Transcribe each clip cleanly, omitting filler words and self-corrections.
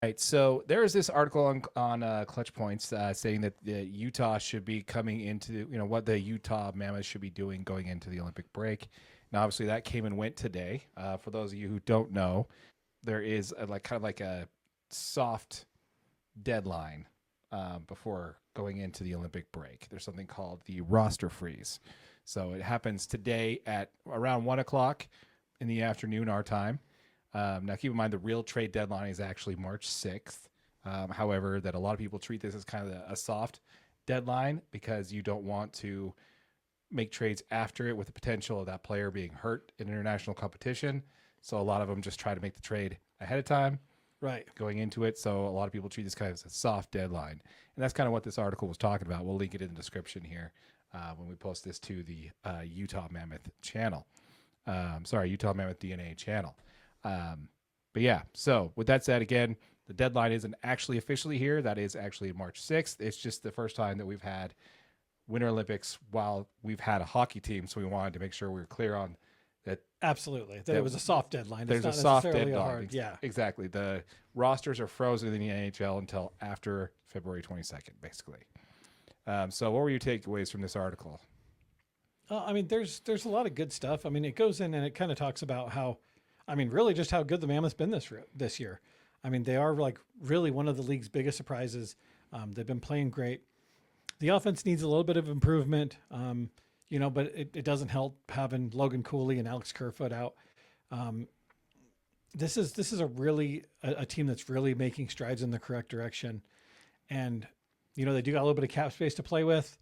Right. So there is this article on Clutch Points saying that Utah should be coming into what the Utah Mammoth should be doing going into the Olympic break. Now, obviously, that came and went today. For those of you who don't know, there is kind of like a soft deadline before going into the Olympic break. There's something called the roster freeze. So it happens today at around 1 o'clock in the afternoon, our time. Now, keep in mind the real trade deadline is actually March 6th. However, that a lot of people treat this as kind of a soft deadline because you don't want to make trades after it with the potential of that player being hurt in international competition. So a lot of them just try to make the trade ahead of time, Right. going into it. So a lot of people treat this kind of as a soft deadline. And that's kind of what this article was talking about. We'll link it in the description here when we post this to the Utah Mammoth channel. Utah Mammoth DNA channel. But yeah, so with that said, again, the deadline isn't actually officially here. That is actually March 6th. It's just the first time that we've had Winter Olympics while we've had a hockey team. So we wanted to make sure we were clear on that. Absolutely. That it was a soft deadline. There's it's a not soft necessarily deadline. a hard, yeah. Exactly. The rosters are frozen in the NHL until after February 22nd, basically. So what were your takeaways from this article? I mean, there's a lot of good stuff. I mean, it goes in and it kind of talks about how, I mean, really just how good the Mammoth's been this year. I mean, they are like really one of the league's biggest surprises. They've been playing great. The offense needs a little bit of improvement, but it doesn't help having Logan Cooley and Alex Kerfoot out. This is a really a team that's really making strides in the correct direction, and they do got a little bit of cap space to play with,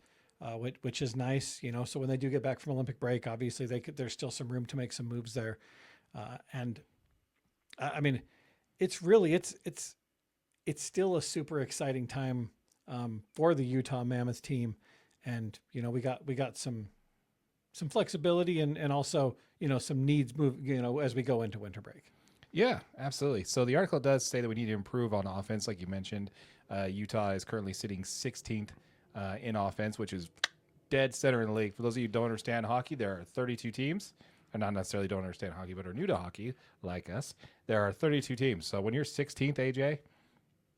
which is nice. So when they do get back from Olympic break, obviously there's still some room to make some moves there. And I mean, it's still a super exciting time for the Utah Mammoth team, and we got some flexibility and also some needs move as we go into winter break. Yeah, absolutely. So the article does say that we need to improve on offense, like you mentioned. Utah is currently sitting 16th in offense, which is dead center in the league. For those of you who don't understand hockey, there are 32 teams. And not necessarily don't understand hockey, but are new to hockey, like us. There are 32 teams. So when you're 16th, AJ,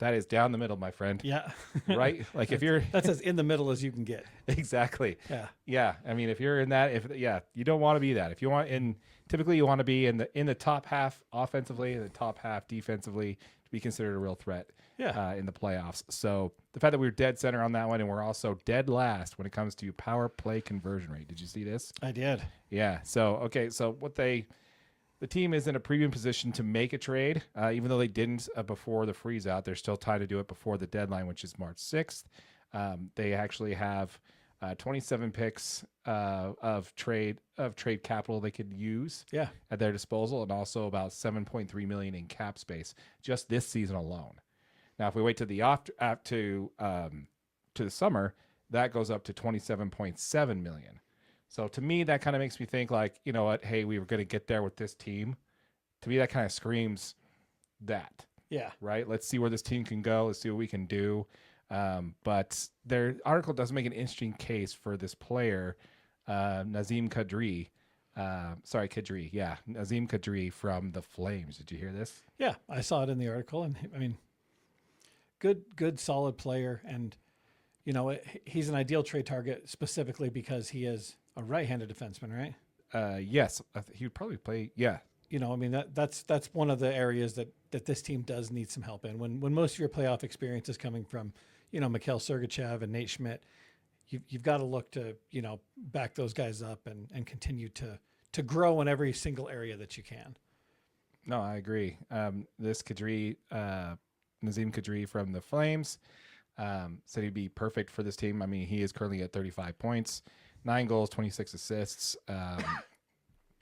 that is down the middle, my friend. Yeah. Right? Like if you're that's as in the middle as you can get. Exactly. Yeah. Yeah. I mean, if you're in that, you don't want to be that. If you want typically you want to be in the top half offensively and the top half defensively to be considered a real threat. Yeah. In the playoffs. So the fact that we were dead center on that one, and we're also dead last when it comes to power play conversion rate. Did you see this? I did. Yeah. So okay. So the team is in a premium position to make a trade, even though they didn't before the freeze out. There's still time to do it before the deadline, which is March 6th. They actually have 27 picks of trade capital they could use at their disposal, and also about $7.3 million in cap space just this season alone. Now, if we wait to the to the summer, that goes up to $27.7 million. So to me, that kind of makes me think like, you know what? Hey, we were going to get there with this team. To me, that kind of screams that. Yeah. Right. Let's see where this team can go. Let's see what we can do. But their article does make an interesting case for this player, Nazem Kadri. Kadri. Yeah, Nazem Kadri from the Flames. Did you hear this? Yeah, I saw it in the article, and I mean, good, solid player, and he's an ideal trade target specifically because he is a right-handed defenseman, right? Yes, he would probably play. Yeah. I mean that's one of the areas that this team does need some help in. When most of your playoff experience is coming from, Mikhail Sergachev and Nate Schmidt, you've got to look to back those guys up and continue to grow in every single area that you can. No, I agree. This Kadri, Nazem Kadri from the Flames, said he'd be perfect for this team. I mean, he is currently at 35 points, 9 goals, 26 assists.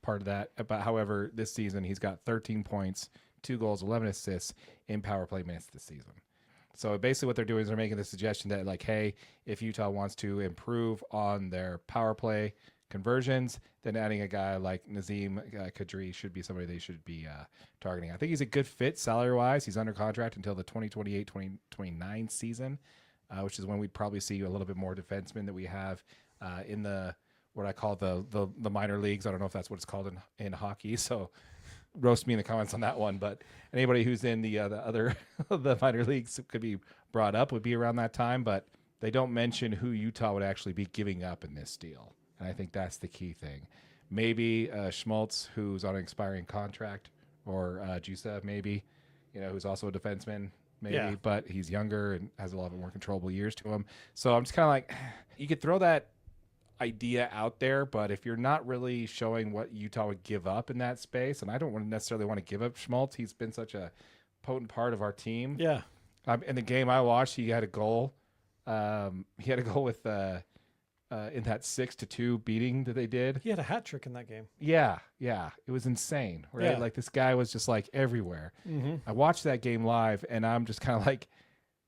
Part of that. But however, this season he's got 13 points, 2 goals, 11 assists in power play minutes this season. So basically what they're doing is they're making the suggestion that like, hey, if Utah wants to improve on their power play conversions, then adding a guy like Nazem Kadri should be somebody they should be targeting. I think he's a good fit salary-wise. He's under contract until the 2028-2029 season, which is when we'd probably see a little bit more defensemen that we have in the what I call the minor leagues. I don't know if that's what it's called in hockey. So roast me in the comments on that one. But anybody who's in the other the minor leagues could be brought up would be around that time. But they don't mention who Utah would actually be giving up in this deal, and I think that's the key thing. Maybe Schmaltz, who's on an expiring contract, or Jusa, maybe, who's also a defenseman, maybe, but he's younger and has a lot more controllable years to him. So I'm just kind of like, you could throw that idea out there, but if you're not really showing what Utah would give up in that space, and I don't necessarily want to give up Schmaltz, he's been such a potent part of our team. Yeah. In the game I watched, he had a goal. He had a goal with in that 6-2 beating that they did. He had a hat trick in that game. Yeah. It was insane, right? Yeah. Like, this guy was just like everywhere. Mm-hmm. I watched that game live, and I'm just kind of like,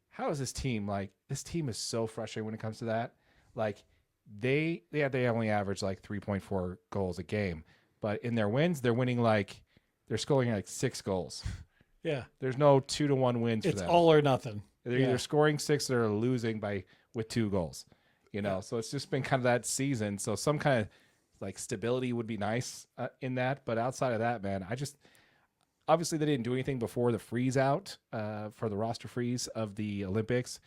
how is this team? Like, this team is so frustrating when it comes to that. Like, they only average like 3.4 goals a game, but in their wins, they're winning they're scoring like 6 goals. Yeah. There's no 2-1 wins for them. It's all or nothing. They're either scoring 6 or losing with 2 goals. So it's just been kind of that season. So some kind of like stability would be nice in that. But outside of that, man, obviously they didn't do anything before the freeze out for the roster freeze of the Olympics.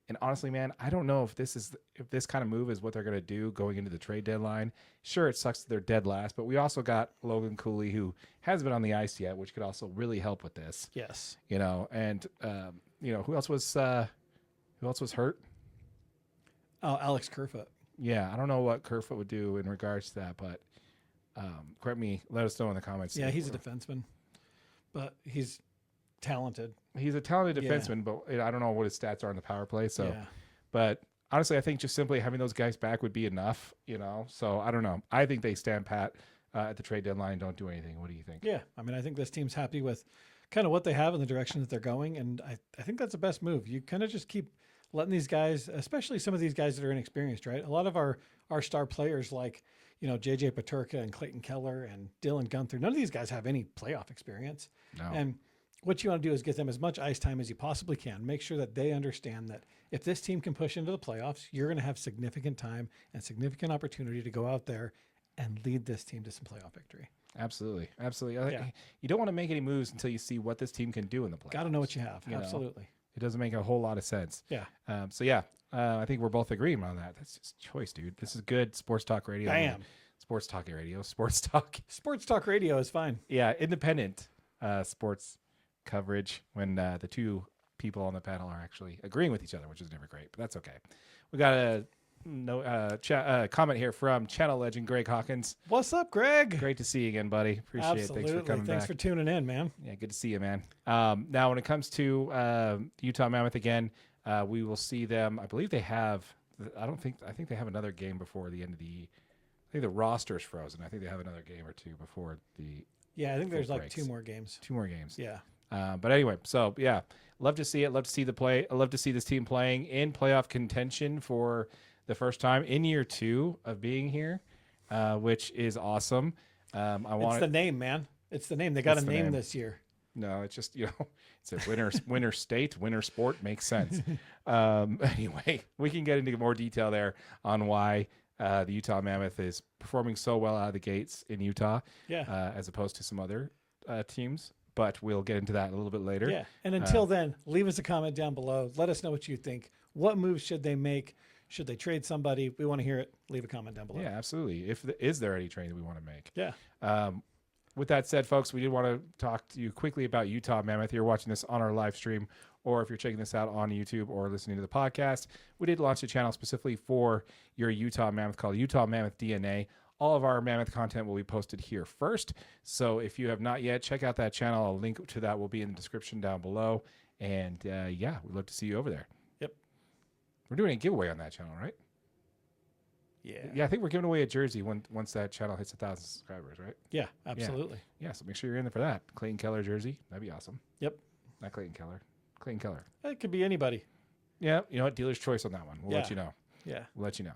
And honestly, man, I don't know if this kind of move is what they're going to do going into the trade deadline. Sure, it sucks that they're dead last, but we also got Logan Cooley, who hasn't been on the ice yet, which could also really help with this. Yes. And who else was hurt? Oh, Alex Kerfoot. Yeah, I don't know what Kerfoot would do in regards to that, but let us know in the comments. Yeah, he's a defenseman, but he's talented. He's a talented defenseman, but I don't know what his stats are on the power play. So, Yeah. But honestly, I think just simply having those guys back would be enough, So I don't know. I think they stand pat at the trade deadline. Don't do anything. What do you think? Yeah, I mean, I think this team's happy with kind of what they have and the direction that they're going, and I think that's the best move. You kind of just keep letting these guys, especially some of these guys that are inexperienced, right? A lot of our star players like, JJ Paterka and Clayton Keller and Dylan Gunther, none of these guys have any playoff experience. No. And what you want to do is get them as much ice time as you possibly can. Make sure that they understand that if this team can push into the playoffs, you're going to have significant time and significant opportunity to go out there and lead this team to some playoff victory. Absolutely. Yeah. You don't want to make any moves until you see what this team can do in the playoffs. Got to know what you have. Absolutely. It doesn't make a whole lot of sense. Yeah. I think we're both agreeing on that. That's just choice, dude. This is good sports talk radio. Bam. Sports talk radio. Sports talk. Sports talk radio is fine. Yeah, independent sports coverage when the two people on the panel are actually agreeing with each other, which is never great, but that's okay. We got a comment here from channel legend Greg Hawkins. What's up, Greg? Great to see you again, buddy. Appreciate Absolutely. it. Thanks for coming Thanks back. for tuning in, man. Yeah, good to see you, man. Now, when it comes to Utah Mammoth again, we will see them. I believe they have. I think they have another game before the end of the. I think the roster is frozen. I think they have another game or two before the. Yeah, I think there's like breaks. 2 more games. 2 more games. Yeah. But anyway, so yeah, love to see it. Love to see the play. I love to see this team playing in playoff contention for the first time in year 2 of being here, which is awesome. It's the name, man. It's the name. They got a name this year. No, it's just, it's a winner state, winner sport, makes sense. Anyway, we can get into more detail there on why the Utah Mammoth is performing so well out of the gates in Utah, as opposed to some other teams. But we'll get into that a little bit later. Yeah. And until then, leave us a comment down below. Let us know what you think. What moves should they make? Should they trade somebody? We want to hear it. Leave a comment down below. Yeah, absolutely. Is there any trade that we want to make? Yeah. With that said, folks, we did want to talk to you quickly about Utah Mammoth. You're watching this on our live stream, or if you're checking this out on YouTube or listening to the podcast, we did launch a channel specifically for your Utah Mammoth called Utah Mammoth DNA. All of our Mammoth content will be posted here first. So if you have not yet, check out that channel. A link to that will be in the description down below. And we'd love to see you over there. Yep. We're doing a giveaway on that channel, right? Yeah, I think we're giving away a jersey once that channel hits 1,000 subscribers, right? Yeah, absolutely. Yeah, so make sure you're in there for that. Clayton Keller jersey. That'd be awesome. Yep. Not Clayton Keller. Clayton Keller. It could be anybody. Yeah, you know what? Dealer's choice on that one. We'll let you know. Yeah. We'll let you know.